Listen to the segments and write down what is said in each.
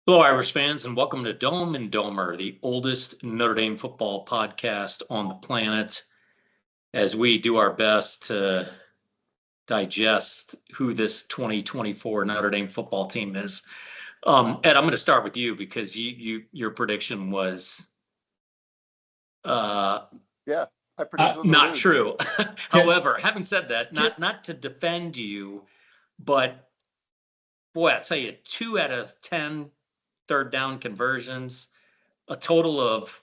Hello, Irish fans, and welcome to Dome and Domer, the oldest Notre Dame football podcast on the planet, as we do our best to digest who this 2024 Notre Dame football team is. Ed, I'm going to start with you because your prediction was uh, Yeah, I predicted them to not lose. true. However, having said that, not to defend you, but boy, I tell you, 2 out of 10 third down conversions, a total of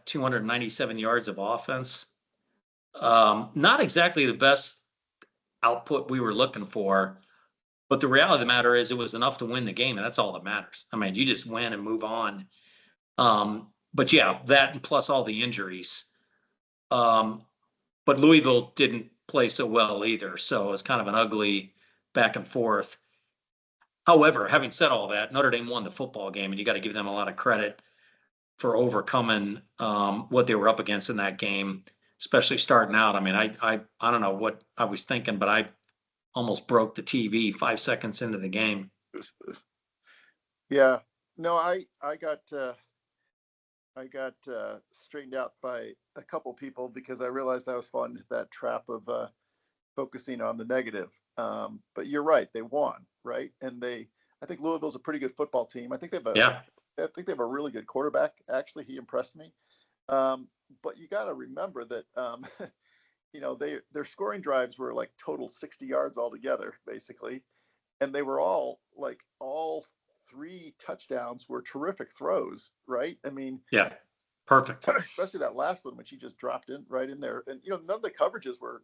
297 yards of offense. Not exactly the best output we were looking for, but the reality of the matter is it was enough to win the game, and that's all that matters. I mean, you just win and move on. But yeah, that and plus all the injuries. Um, but Louisville didn't play so well either, so it was kind of an ugly back and forth. However, having said all that, Notre Dame won the football game, and you got to give them a lot of credit for overcoming what they were up against in that game, especially starting out. I mean, I don't know what I was thinking, but I almost broke the TV 5 seconds into the game. Yeah, no, I got straightened out by a couple people because I realized I was falling into that trap of focusing on the negative. But you're right, they won, right? And I think Louisville's a pretty good football team. Yeah, I think they have a really good quarterback. Actually, he impressed me. But you got to remember that their scoring drives were like total 60 yards altogether, basically, and they were all three touchdowns were terrific throws, right? I mean, yeah, perfect. especially that last one, which he just dropped in right in there, and none of the coverages were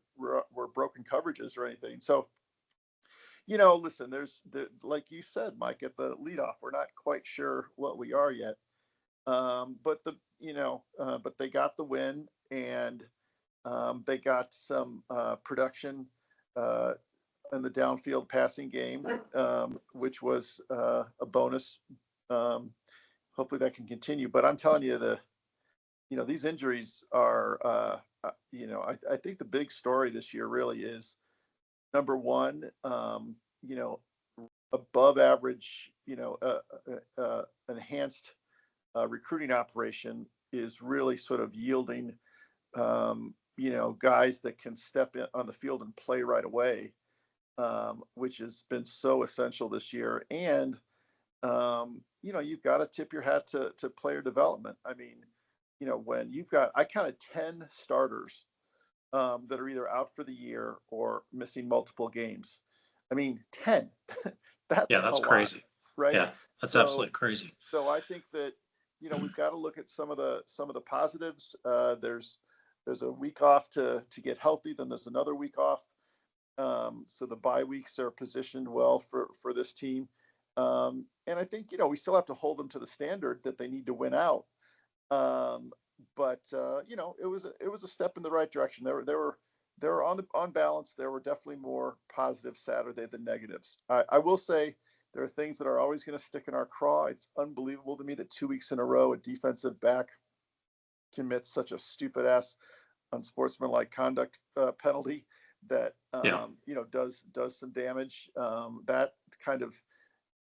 broken coverages or anything. So listen, like you said, Mike, at the leadoff, we're not quite sure what we are yet. But they got the win, and they got some production in the downfield passing game, which was a bonus. Hopefully that can continue. But I'm telling you, these injuries are, I think the big story this year really is number one, above average, enhanced recruiting operation is really sort of yielding, guys that can step in on the field and play right away, which has been so essential this year. And, you've got to tip your hat to player development. I mean, when I counted 10 starters that are either out for the year or missing multiple games. I mean, 10. That's Yeah, that's a lot, crazy. right? Yeah, that's absolutely crazy. So I think that we've got to look at some of the positives. There's a week off to get healthy, then there's another week off. So the bye weeks are positioned well for this team. And I think we still have to hold them to the standard that they need to win out. But it was a step in the right direction. They were on balance. There were definitely more positives Saturday than negatives. I will say there are things that are always going to stick in our craw. It's unbelievable to me that 2 weeks in a row a defensive back commits such a stupid ass unsportsmanlike conduct penalty that does some damage. That kind of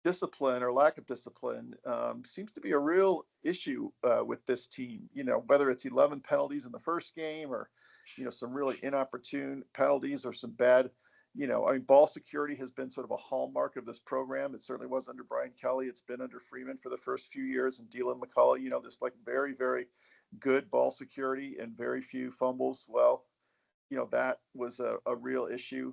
discipline or lack of discipline seems to be a real issue with this team. Whether it's 11 penalties in the first game or some really inopportune penalties or some bad. Ball security has been sort of a hallmark of this program. It certainly was under Brian Kelly. It's been under Freeman for the first few years, and Dylan McCullough. Just like very, very good ball security and very few fumbles. Well, that was a real issue.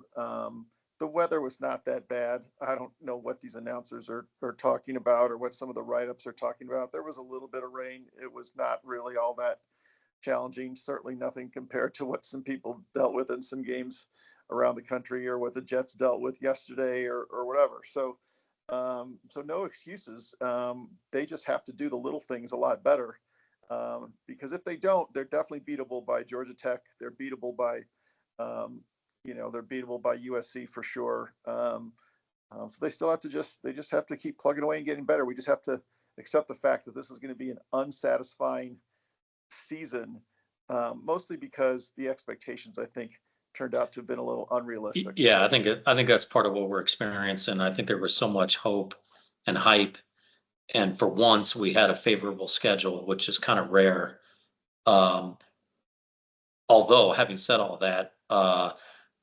The weather was not that bad. I don't know what these announcers are talking about or what some of the write-ups are talking about. There was a little bit of rain. It was not really all that challenging. Certainly nothing compared to what some people dealt with in some games around the country or what the Jets dealt with yesterday or whatever. So no excuses. They just have to do the little things a lot better. Because if they don't, they're definitely beatable by Georgia Tech. They're beatable by USC for sure. So they still have to just have to keep plugging away and getting better. We just have to accept the fact that this is going to be an unsatisfying season, mostly because the expectations, I think, turned out to have been a little unrealistic. Yeah, I think that's part of what we're experiencing. I think there was so much hope and hype And for once, we had a favorable schedule, which is kind of rare. Um, Although, having said all that,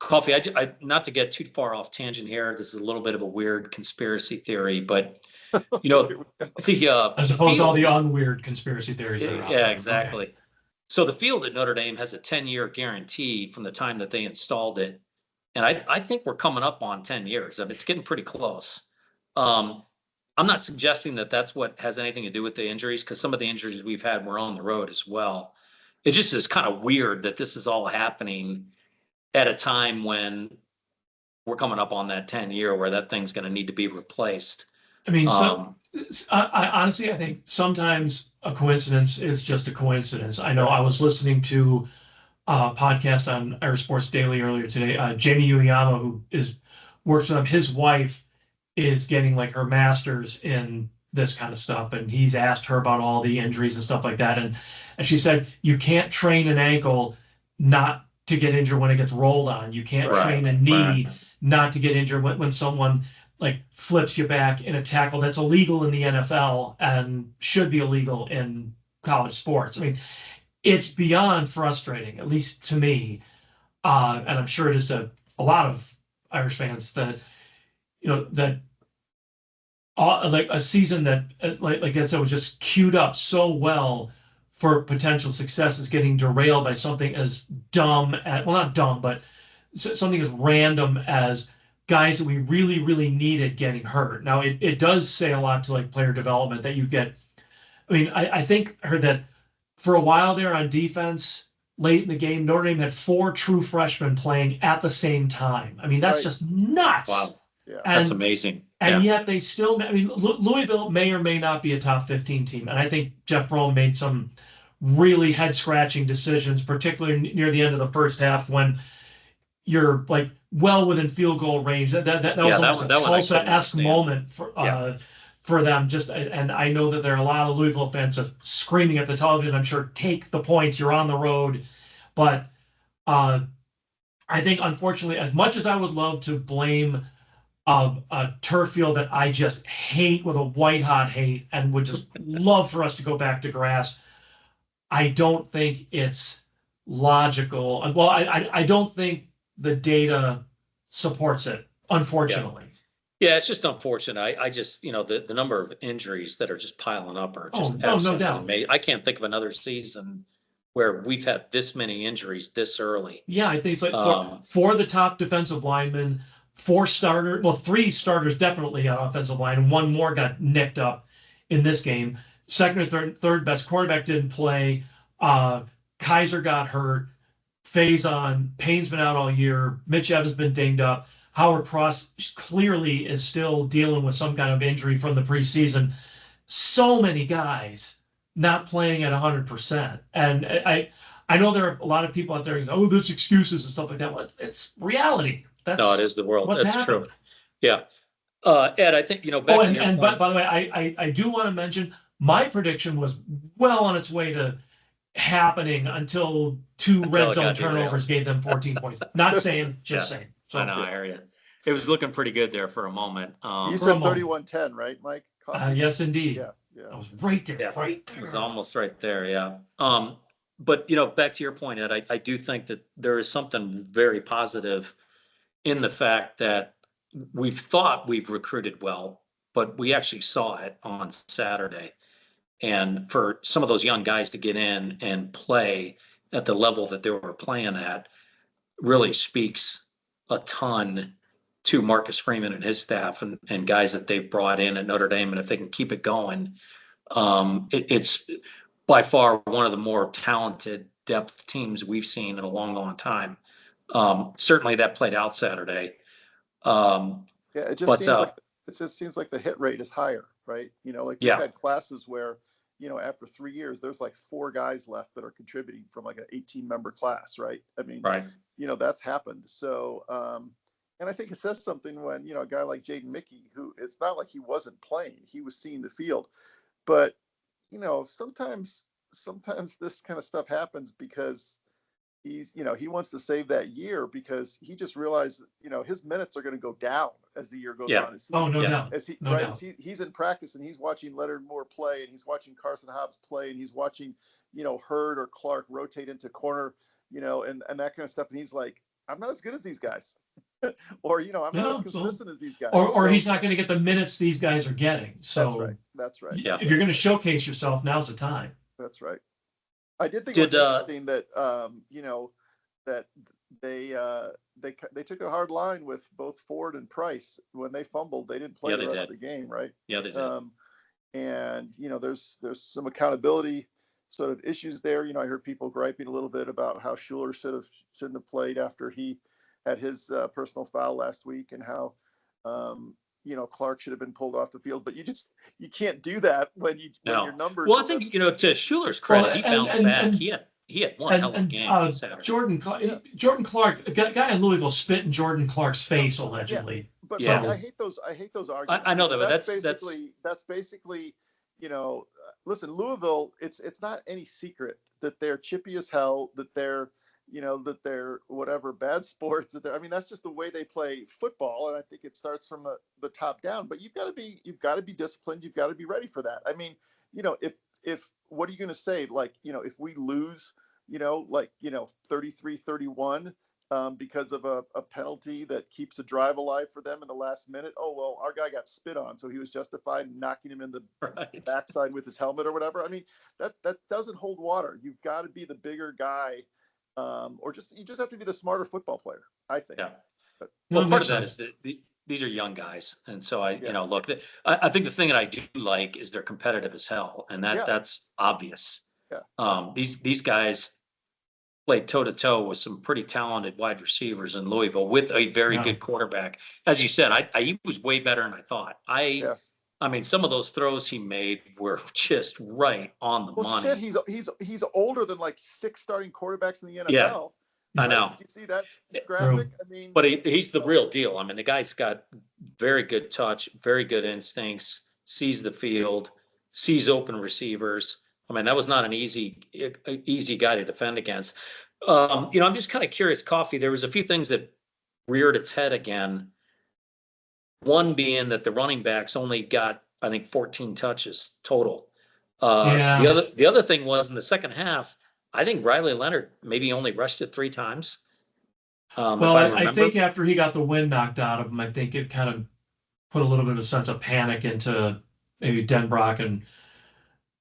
Coffee, not to get too far off tangent here. This is a little bit of a weird conspiracy theory, but As the opposed to all the field, unweird conspiracy theories that are out yeah, there. Okay. exactly. So the field at Notre Dame has a 10-year guarantee from the time that they installed it. And I think we're coming up on 10 years. I mean, it's getting pretty close. Um, I'm not suggesting that that's what has anything to do with the injuries, because some of the injuries we've had were on the road as well. It just is kind of weird that this is all happening at a time when we're coming up on that 10-year where that thing's going to need to be replaced. I mean, Um, I honestly, I think sometimes a coincidence is just a coincidence. I know I was listening to a podcast on Irish Sports Daily earlier today. Jamie Uyama, who works with him, his wife is getting like her master's in this kind of stuff, and he's asked her about all the injuries and stuff like that, and she said you can't train an ankle not to get injured when it gets rolled on. You can't Right, train a knee right. not to get injured when someone like flips you back in a tackle that's illegal in the NFL and should be illegal in college sports. I mean, it's beyond frustrating, at least to me, and I'm sure it is to a lot of Irish fans that that like a season that like I said was just queued up so well for potential success is getting derailed by something as dumb as, well, not dumb, but something as random as guys that we really needed getting hurt. Now it does say a lot to like player development that you get. I mean, I think I heard that for a while there on defense late in the game, Notre Dame had 4 true freshmen playing at the same time. I mean, that's Right. just nuts. Wow. Yeah. That's And amazing. and Yeah. yet they still, I mean, Louisville may or may not be a top 15 team. And I think Jeff Brom made some really head scratching decisions, particularly near the end of the first half when you're like well within field goal range. That was Yeah, almost a that one I couldn't Tulsa-esque understand. moment for them. Just, and I know that there are a lot of Louisville fans just screaming at the television. I'm sure take the points. You're on the road, but uh, I think unfortunately, as much as I would love to blame a turf field that I just hate with a white hot hate and would just love for us to go back to grass, I don't think it's logical. Well, I don't think the data supports it, unfortunately. Yeah, it's just unfortunate. I just, the number of injuries that are just piling up are just No absolutely doubt. amazing. I can't think of another season where we've had this many injuries this early. Yeah, I think it's like Um, for the top defensive linemen, 4 starters, well, 3 starters definitely on offensive line, and 1 more got nicked up in this game. Second or third best quarterback didn't play. Kaiser got hurt. Faison, Payne's been out all year. Mitch Evans been dinged up. Howard Cross clearly is still dealing with some kind of injury from the preseason. So many guys not playing at 100%. And I know there are a lot of people out there who say, oh, there's excuses and stuff like that. Well, it's reality. That's no, it is the world. what's That's happening. true. Yeah. Ed, I think, Oh, back to your and point. by the way, I do want to mention my prediction was well on its way to happening until 2 Until red it zone got derailed. turnovers gave them 14 points. Not saying, just saying. So I know, I hear you. It was looking pretty good there for a moment. You For a said moment. 31-10, right, Mike? Yes, indeed. Yeah, I yeah. was right there, Yeah, right it was there. almost right there. Yeah. But back to your point, Ed, I do think that there is something very positive in the fact that we've thought we've recruited well, but we actually saw it on Saturday. And for some of those young guys to get in and play at the level that they were playing at really speaks a ton to Marcus Freeman and his staff and guys that they've brought in at Notre Dame. And if they can keep it going, it's by far one of the more talented depth teams we've seen in a long time. Certainly that played out Saturday. Yeah, But it just seems like the hit rate is higher, right? Like we've yeah, had classes where, after 3 years, there's like 4 guys left that are contributing from like an 18-member class, right? I mean, right. that's happened. So, and I think it says something when, a guy like Jaden Mickey, who it's not like he wasn't playing, he was seeing the field, but, sometimes this kind of stuff happens because, he wants to save that year because he just realized, his minutes are going to go down as the year goes Yeah. on. Oh, no Yeah. doubt. No doubt. He's in practice and he's watching Leonard Moore play and he's watching Carson Hobbs play and he's watching, Hurd or Clark rotate into corner, and that kind of stuff. And he's like, I'm not as good as these guys. Or, I'm not as No, consistent as these guys. or So, he's not going to get the minutes these guys are getting. So that's right. That's right. Yeah. if you're going to showcase yourself, now's the time. That's right. I did think it was interesting that, that they took a hard line with both Ford and Price when they fumbled. They didn't play the rest of the game, right? Yeah, they did. And there's some accountability sort of issues there. I heard people griping a little bit about how Schuler shouldn't have played after he had his personal foul last week, and how Clark should have been pulled off the field. But you can't do that when your numbers. Well, I think to Schuler's credit, he bounced back. He had one hell of a game Saturday. Jordan Clark, a guy in Louisville spit in Jordan Clark's face allegedly. Yeah. But Yeah. I hate those arguments. I know that, but that's basically, listen, Louisville, it's not any secret that they're chippy as hell, that they're whatever bad sports, that's just the way they play football. And I think it starts from the top down, but you've got to be disciplined. You've got to be ready for that. If what are you going to say? Like, if we lose, 33-31, because of a penalty that keeps a drive alive for them in the last minute. Oh, well, our guy got spit on, so he was justified in knocking him in the backside with his helmet or whatever. That doesn't hold water. You've got to be the bigger guy, or you just have to be the smarter football player, I think. Yeah. But, part of that is that these are young guys, and so look, I think the thing that I do like is they're competitive as hell, and that's obvious. Yeah. These guys played toe to toe with some pretty talented wide receivers in Louisville with a very good quarterback. As you said, he was way better than I thought. Some of those throws he made were just right on the money. Shit, he's older than like 6 starting quarterbacks in the NFL. Yeah, I know. Did you see that graphic? But he's the real deal. The guy's got very good touch, very good instincts, sees the field, sees open receivers. That was not an easy guy to defend against. I'm just kind of curious, Coffee. There was a few things that reared its head again. One being that the running backs only got, I think, 14 touches total. The other thing was in the second half, I think Riley Leonard maybe only rushed it 3 times. I think after he got the wind knocked out of him, I think it kind of put a little bit of a sense of panic into maybe Denbrock and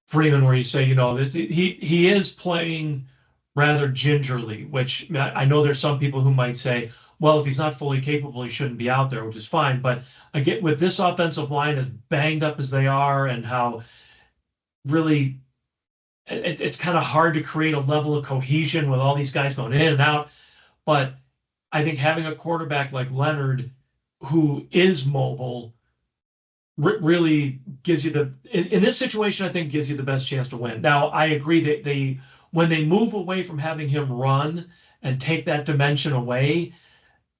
Freeman, where you say, he is playing rather gingerly, which I know there's some people who might say, well, if he's not fully capable, he shouldn't be out there, which is fine. But again, with this offensive line as banged up as they are, and how really it's kind of hard to create a level of cohesion with all these guys going in and out. But I think having a quarterback like Leonard, who is mobile, really gives you in this situation, I think gives you the best chance to win. Now, I agree that when they move away from having him run and take that dimension away,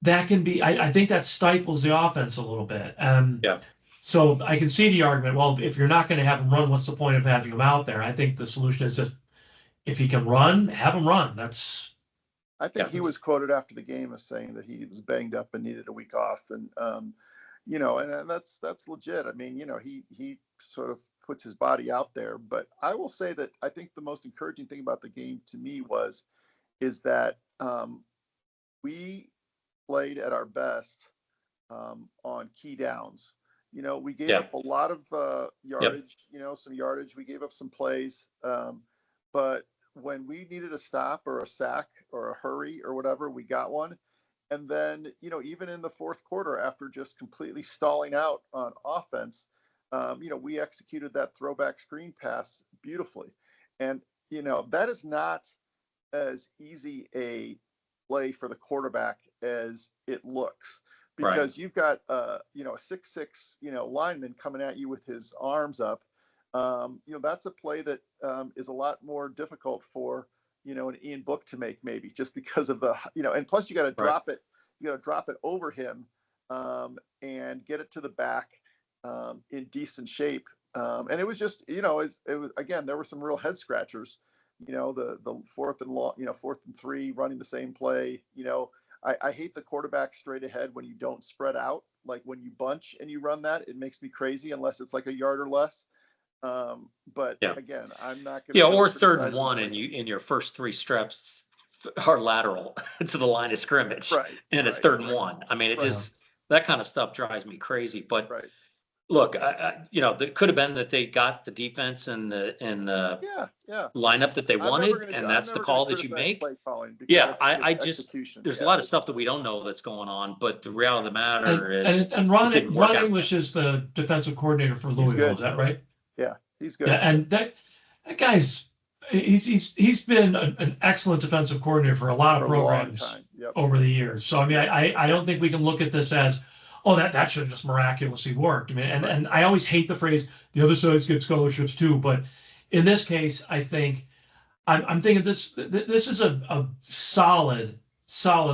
that can be, I think that stifles the offense a little bit. So I can see the argument, well, if you're not going to have him run, what's the point of having him out there? I think the solution is just, if he can run, have him run. I think he was quoted after the game as saying that he was banged up and needed a week off. And, and that's legit. He sort of puts his body out there. But I will say that I think the most encouraging thing about the game to me is that we played at our best on key downs. We gave up a lot of yardage, some yardage. We gave up some plays. But when we needed a stop or a sack or a hurry or whatever, we got one. And then, even in the fourth quarter, after just completely stalling out on offense, we executed that throwback screen pass beautifully. And, that is not as easy a play for the quarterback as it looks, because you've got, a 6'6", lineman coming at you with his arms up. That's a play that is a lot more difficult for, an Ian Book to make, maybe just because of the, and plus you got to drop it, over him and get it to the back in decent shape. And it was just, it was, again, there were some real head scratchers, the fourth and long, 4th and 3, running the same play. I hate the quarterback straight ahead when you don't spread out. Like when you bunch and you run that, it makes me crazy unless it's like a yard or less. But Yeah. again, I'm not going Yeah, to or 3rd and 1, and you in your first 3 steps are lateral to the line of scrimmage, Right. and it's right, 3rd and right, 1. I mean, it Right. just that kind of stuff drives me crazy. But right. look, it could have been that they got the defense and the Yeah. lineup that they wanted, and I'm that's the never going to call that you criticize make. play calling because Yeah, I think I it's just execution. there's a Yeah, lot of it's stuff that we don't know that's going on, but the reality of the matter is And it Ron didn't work Ron out. English is the defensive coordinator for He's Louisville. good. Is that right? Yeah, he's good. Yeah, and that guy's he's been an excellent defensive coordinator for a lot of For a long programs time. Yep. over the years. So I mean, I don't think we can look at this as, oh, that should have just miraculously worked. I mean, Right. and I always hate the phrase the other sides get scholarships too, but in this case, I think I'm thinking this is a solid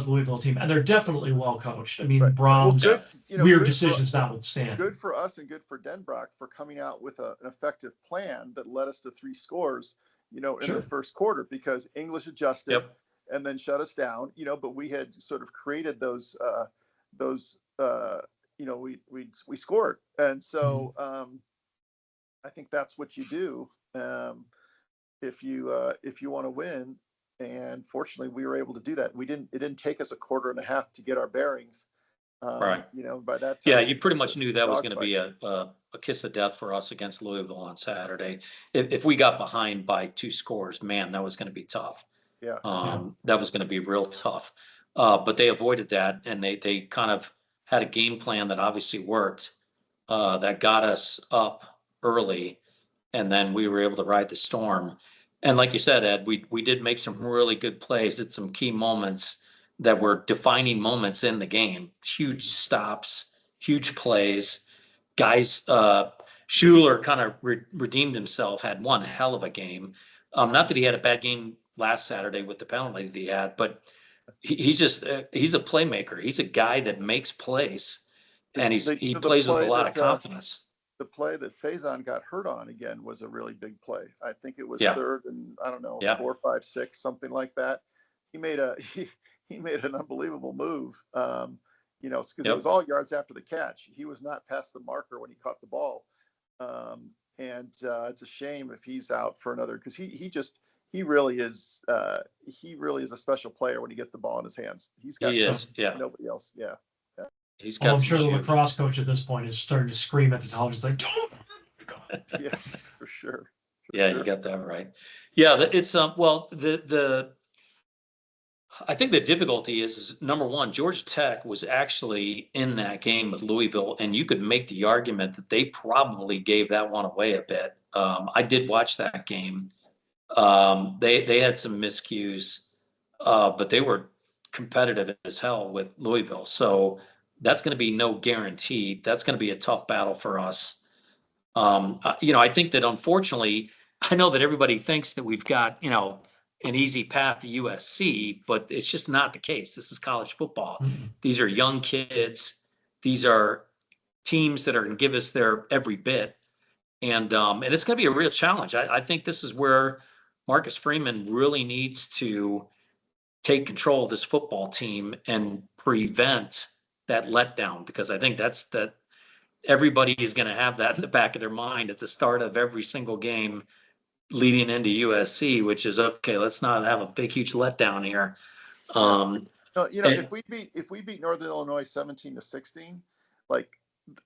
Louisville team, and they're definitely well coached. I mean, Right. Well, Browns good. weird Good decisions notwithstanding. good for us and good for Denbrock for coming out with an effective plan that led us to 3 scores, in Sure. the first quarter, because English adjusted Yep. and then shut us down, but we had sort of created those, we scored. And so, I think that's what you do. If you want to win. And fortunately we were able to do that. It didn't take us a quarter and a half to get our bearings. Right. By that time. Yeah, you pretty much knew that was going to dogfight. be a kiss of death for us against Louisville on Saturday. If we got behind by 2 scores, man, that was going to be tough. Yeah. That was going to be real tough. But they avoided that, and they kind of had a game plan that obviously worked, that got us up early, and then we were able to ride the storm. And like you said, Ed, we did make some really good plays at some key moments that were defining moments in the game. Huge stops, huge plays. Guys, Schuler kind of redeemed himself, had one hell of a game. Not that he had a bad game last Saturday with the penalty that he had, but he's just he's a playmaker. He's a guy that makes plays, and he plays with a lot of confidence. The play that Faison got hurt on again was a really big play. I think it was Yeah. 3rd and I don't know, Yeah. 4, 5, 6, something like that. He made he made an unbelievable move. Because it Yep. was all yards after the catch. He was not past the marker when he caught the ball. It's a shame if he's out for another, because he really is a special player when he gets the ball in his hands. He's got He is, something yeah. nobody else. Yeah. He's Well, got I'm some sure the issues. lacrosse coach at this point is starting to scream at the television, like, "Don't!" Yeah, for sure. Yeah, you got that right. Yeah, it's well, I think the difficulty is number one, Georgia Tech was actually in that game with Louisville, and you could make the argument that they probably gave that one away a bit. I did watch that game. They had some miscues, but they were competitive as hell with Louisville. So that's going to be no guarantee. That's going to be a tough battle for us. I think that unfortunately, I know that everybody thinks that we've got, an easy path to USC, but it's just not the case. This is college football. Mhm. These are young kids. These are teams that are going to give us their every bit. And it's going to be a real challenge. I think this is where Marcus Freeman really needs to take control of this football team and prevent that letdown, because I think that's that everybody is going to have that in the back of their mind at the start of every single game leading into USC, which is okay. Let's not have a big, huge letdown here. No, and- if we beat Northern Illinois 17-16, like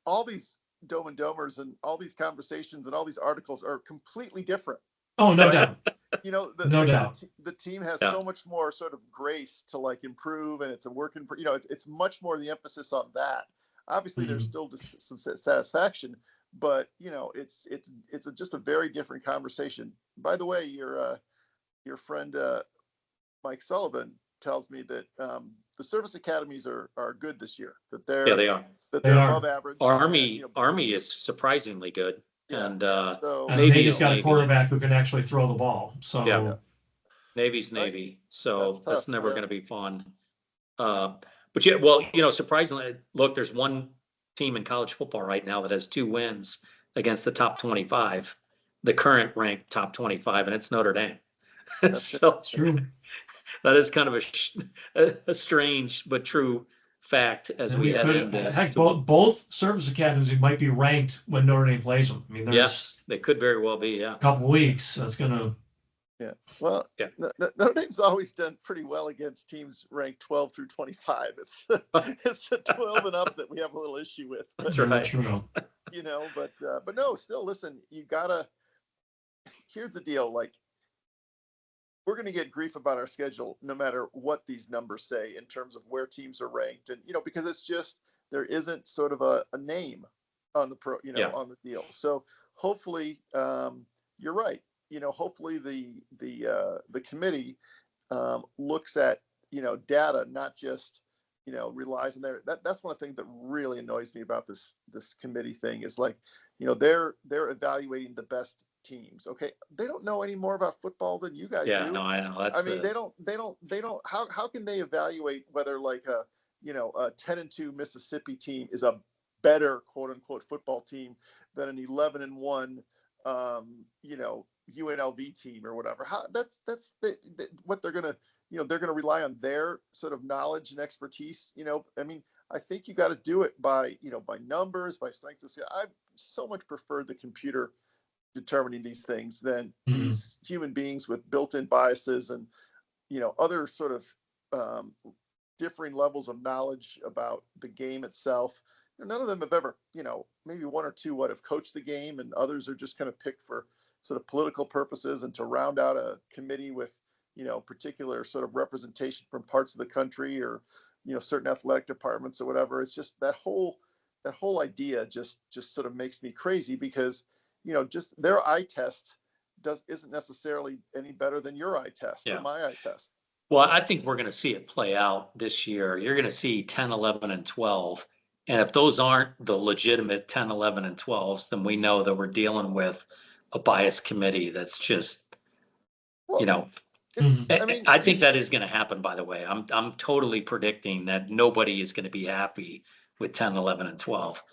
all these Dome and Domers and all these conversations and all these articles are completely different. Oh, no Right. doubt. No doubt. The team has Yeah. so much more sort of grace to like improve, and it's a work in, it's much more the emphasis on that. Obviously, there's still just some satisfaction, but it's just a very different conversation. By the way, your friend Mike Sullivan tells me that the service academies are good this year. That they are. they're They are. above average. Army is surprisingly good. Yeah, And so And Navy Navy's is got a Navy. quarterback who can actually throw the ball. So Yeah. Navy's Right. Navy. So That's that's tough, never yeah. going to be fun. But yeah, well, surprisingly, look, there's one team in college football right now that has 2 wins against the top 25, the current ranked top 25, and it's Notre Dame. So It's true. that is kind of a strange but true fact as And we we head could, into. heck, both service academies might be ranked when Notre Dame plays them. I mean, Yeah, there's they could very well be. Yeah. a couple weeks that's gonna. Yeah. Well, Yeah. Notre Dame's always done pretty well against teams ranked 12 through 25. It's the 12 and up that we have a little issue with. That's Very right. true. You know, but no, still listen, you gotta, here's the deal. Like, we're going to get grief about our schedule no matter what these numbers say in terms of where teams are ranked. And, you know, because it's just, there isn't sort of a name on the Yeah. on the deal. So hopefully, you're right. You know, hopefully the committee looks at, you know, data, not just, you know, relies on that's one of the things that really annoys me about this committee thing is, like, you know, they're evaluating the best teams. Okay, they don't know any more about football than you guys Yeah, do. no, I know. I mean, they don't. How can they evaluate whether, like, a, you know, a 10-2 Mississippi team is a better quote unquote football team than an 11-1, you know, UNLV team or whatever? How that's what they're gonna, you know, they're gonna rely on their sort of knowledge and expertise. You know, I mean, I think you got to do it by, you know, by numbers, by strength of skill. I so much prefer the computer determining these things than these human beings with built-in biases and, you know, other sort of differing levels of knowledge about the game itself. You know, none of them have ever, you know, maybe one or two have coached the game, and others are just kind of picked for sort of political purposes and to round out a committee with, you know, particular sort of representation from parts of the country or, you know, certain athletic departments or whatever. It's just that whole idea just sort of makes me crazy because, you know, just their eye test isn't necessarily any better than your eye test or my eye test. Well, I think we're going to see it play out this year. You're going to see 10, 11, and 12. And if those aren't the legitimate 10, 11, and 12s, then we know that we're dealing with a biased committee that's just, Well, you know, it's, I mean, I think that is going to happen, by the way. I'm totally predicting that nobody is going to be happy with 10, 11, and 12.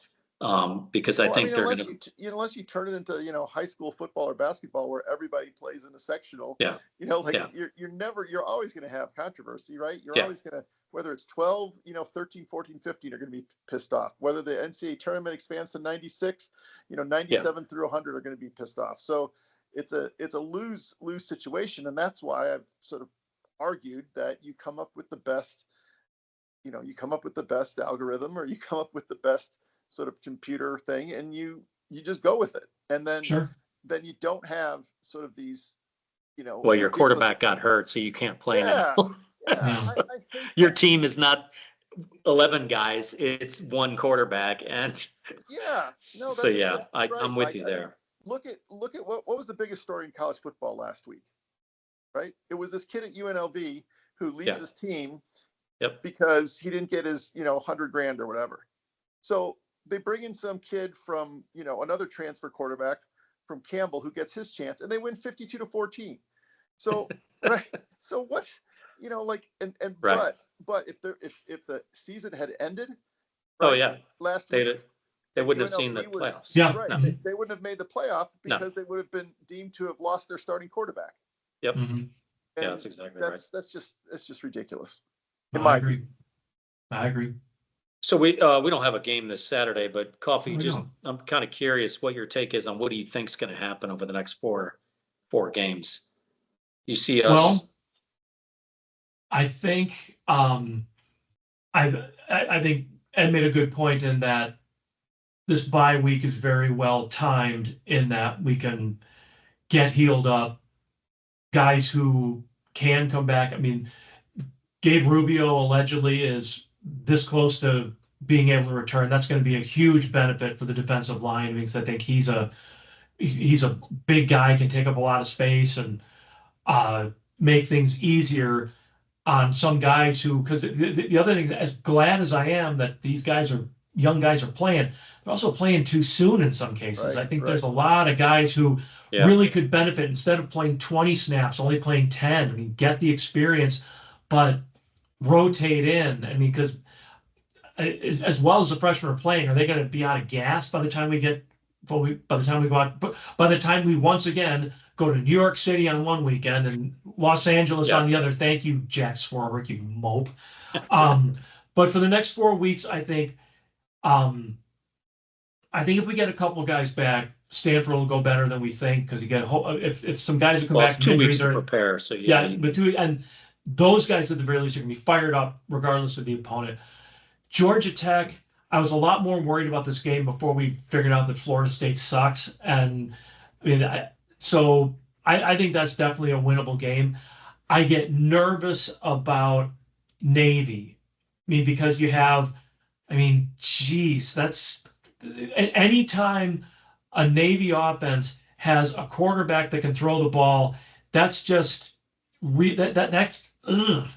Because I think they're going to, you know, unless you turn it into, you know, high school football or basketball where everybody plays in a sectional, yeah, you know, like yeah. you're always going to have controversy, right? You're Yeah. always going to, whether it's 12, you know, 13, 14, 15 are going to be pissed off. Whether the NCAA tournament expands to 96, you know, 97 through 100 are going to be pissed off. So it's a lose situation. And that's why I've sort of argued that you come up with the best, you know, you come up with the best algorithm or you come up with the best sort of computer thing and you just go with it. And then, then you don't have sort of these, you know, well, your quarterback got hurt, so you can't play now. I Your team is not 11 guys, it's one quarterback. And so, yeah, I'm with you there. Look at what was the biggest story in college football last week, right? It was this kid at UNLV who leaves his team because he didn't get his, you know, $100,000 or whatever. So they bring in some kid from, you know, another transfer quarterback from Campbell who gets his chance and they win 52-14. So, right. So what, you know, like, and right. but if the season had ended, last week, they wouldn't have seen the playoffs. Yeah. Right. No. They wouldn't have made the playoff because they would have been deemed to have lost their starting quarterback. Yep. And yeah, that's exactly right. That's just ridiculous. I agree. So we don't have a game this Saturday, but Coffee, I'm kind of curious what your take is on what do you think is going to happen over the next four games. You see us? Well, I think I think Ed made a good point in that this bye week is very well timed in that we can get healed up. Guys who can come back. I mean, Gabe Rubio allegedly is this close to being able to return. That's going to be a huge benefit for the defensive line because I think he's a big guy, can take up a lot of space and make things easier on some guys who, because the other thing is, as glad as I am that these young guys are playing, they're also playing too soon in some cases. I think there's a lot of guys who really could benefit instead of playing 20 snaps, only playing 10. I mean, get the experience, but rotate in. I mean, because as well as the freshmen are playing, are they going to be out of gas by the time we get by the time we go out, but by the time we once again go to New York City on one weekend and Los Angeles Yeah. on the other. Thank you, Jack Swarbrick, you mope. Um, but for the next 4 weeks, um, I think if we get a couple guys back, Stanford will go better than we think because you get if some guys who come Well, back it's from 2 weeks injuries to are prepare. So yeah, with two and those guys at the very least are gonna be fired up regardless of the opponent. Georgia Tech, I was a lot more worried about this game before we figured out that Florida State sucks. And I mean, I think that's definitely a winnable game. I get nervous about Navy. I mean, because geez, that's anytime a Navy offense has a quarterback that can throw the ball, that's just that's ugh.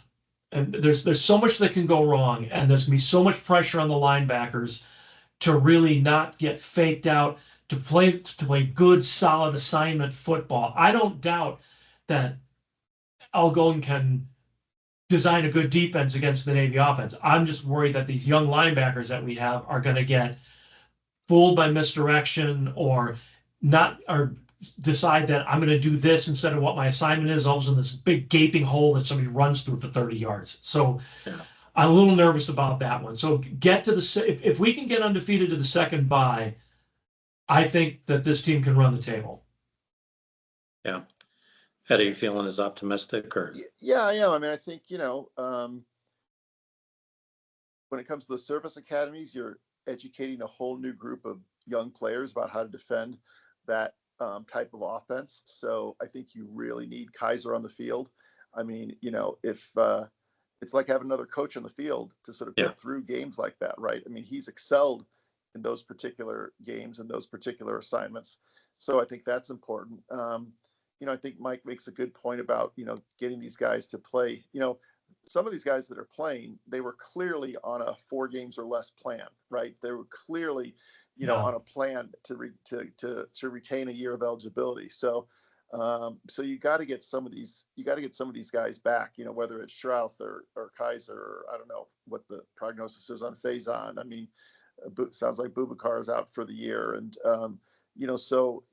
And there's so much that can go wrong, and there's gonna be so much pressure on the linebackers to really not get faked out to play good, solid assignment football. I don't doubt that Al Golden can design a good defense against the Navy offense. I'm just worried that these young linebackers that we have are going to get fooled by misdirection or not or decide that I'm going to do this instead of what my assignment is. All of a sudden, this big gaping hole that somebody runs through for 30 yards. So yeah. I'm a little nervous about that one. So get to if we can get undefeated to the second bye, I think that this team can run the table. Yeah. Ed, are you feeling as optimistic or? Yeah, I am. I mean, I think, when it comes to the service academies, you're educating a whole new group of young players about how to defend that type of offense. So I think you really need Kaiser on the field. I mean, if it's like having another coach on the field to sort of get through games like that, right? I mean, he's excelled in those particular games and those particular assignments. So I think that's important. I think Mike makes a good point about, getting these guys to play. Some of these guys that are playing, they were clearly on a 4 games or less plan, right? They were clearly, on a plan to retain a year of eligibility. So you got to get some of these guys back, whether it's Strouth or Kaiser, or I don't know what the prognosis is on Faison. I mean, sounds like Boubacar is out for the year. And, so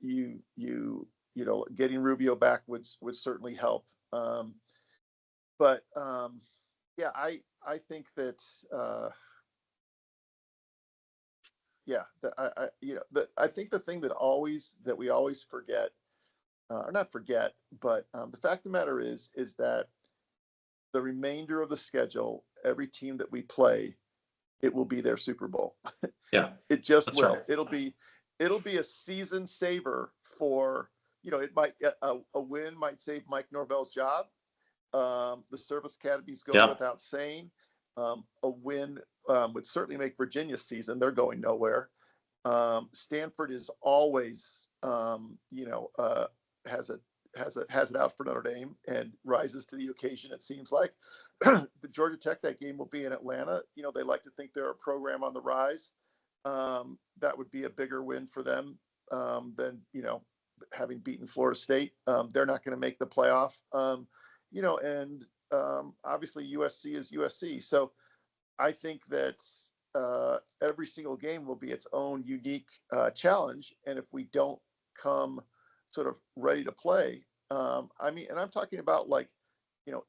getting Rubio back would certainly help. But yeah, I think that I think the thing that we always forget, or not forget, but the fact of the matter is that the remainder of the schedule, every team that we play, it will be their Super Bowl. Yeah, it just that's will. right. It'll be a season saver for, it might a win might save Mike Norvell's job. The service academies go without saying. A win would certainly make Virginia's season. They're going nowhere. Stanford is always, has it out for Notre Dame and rises to the occasion. It seems like the Georgia Tech, that game will be in Atlanta. They like to think they're a program on the rise. That would be a bigger win for them than having beaten Florida State. They're not going to make the playoff. And obviously USC is USC. So I think that every single game will be its own unique challenge. And if we don't come sort of ready to play, and I'm talking about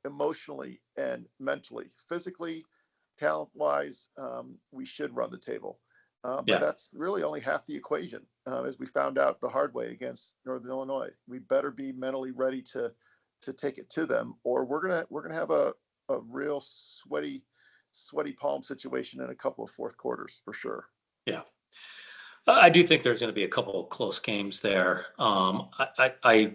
emotionally and mentally, physically, talent-wise, we should run the table. But that's really only half the equation, as we found out the hard way against Northern Illinois. We better be mentally ready to take it to them, or we're gonna have a real sweaty palm situation in a couple of fourth quarters for sure. Yeah, I do think there's going to be a couple of close games there. I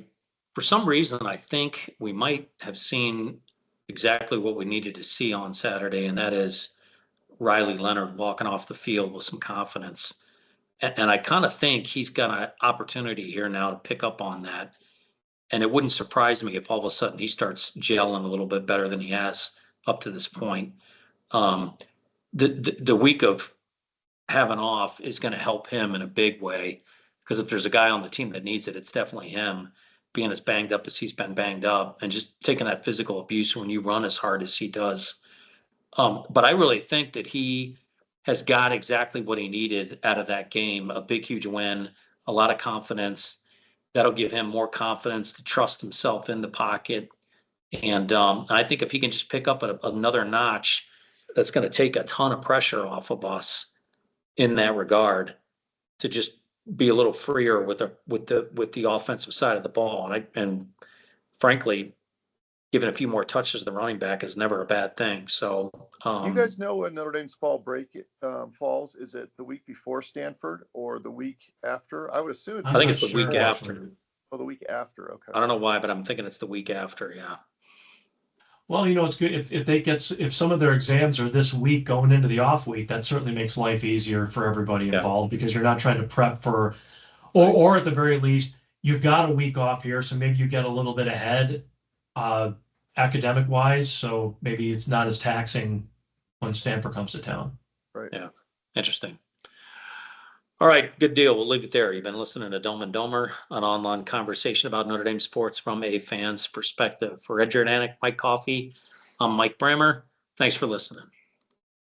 for some reason I think we might have seen exactly what we needed to see on Saturday, and that is Riley Leonard walking off the field with some confidence. And I kind of think he's got an opportunity here now to pick up on that. And it wouldn't surprise me if all of a sudden he starts gelling a little bit better than he has up to this point. Um, the week of having off is going to help him in a big way, because if there's a guy on the team that needs it, it's definitely him, being as banged up as he's been banged up and just taking that physical abuse when you run as hard as he does. But I really think that he has got exactly what he needed out of that game, a big, huge win, a lot of confidence. That'll give him more confidence to trust himself in the pocket. And I think if he can just pick up another notch, that's going to take a ton of pressure off of us in that regard to just be a little freer with the offensive side of the ball. And frankly, giving a few more touches to the running back is never a bad thing. So, Do you guys know when Notre Dame's fall break falls? Is it the week before Stanford or the week after? I would assume. I'm I think not it's the sure, week after. actually. Oh, the week after. Okay. I don't know why, but I'm thinking it's the week after. Yeah. Well, it's good if some of their exams are this week going into the off week, that certainly makes life easier for everybody Yeah. involved because you're not trying to prep for, or at the very least, you've got a week off here, so maybe you get a little bit ahead, academic wise. So maybe it's not as taxing when Stanford comes to town. Right. Yeah. Interesting. All right, good deal. We'll leave it there. You've been listening to Dome and Domer, an online conversation about Notre Dame sports from a fan's perspective. For Ed Jordanek, Mike Coffey, I'm Mike Brammer. Thanks for listening.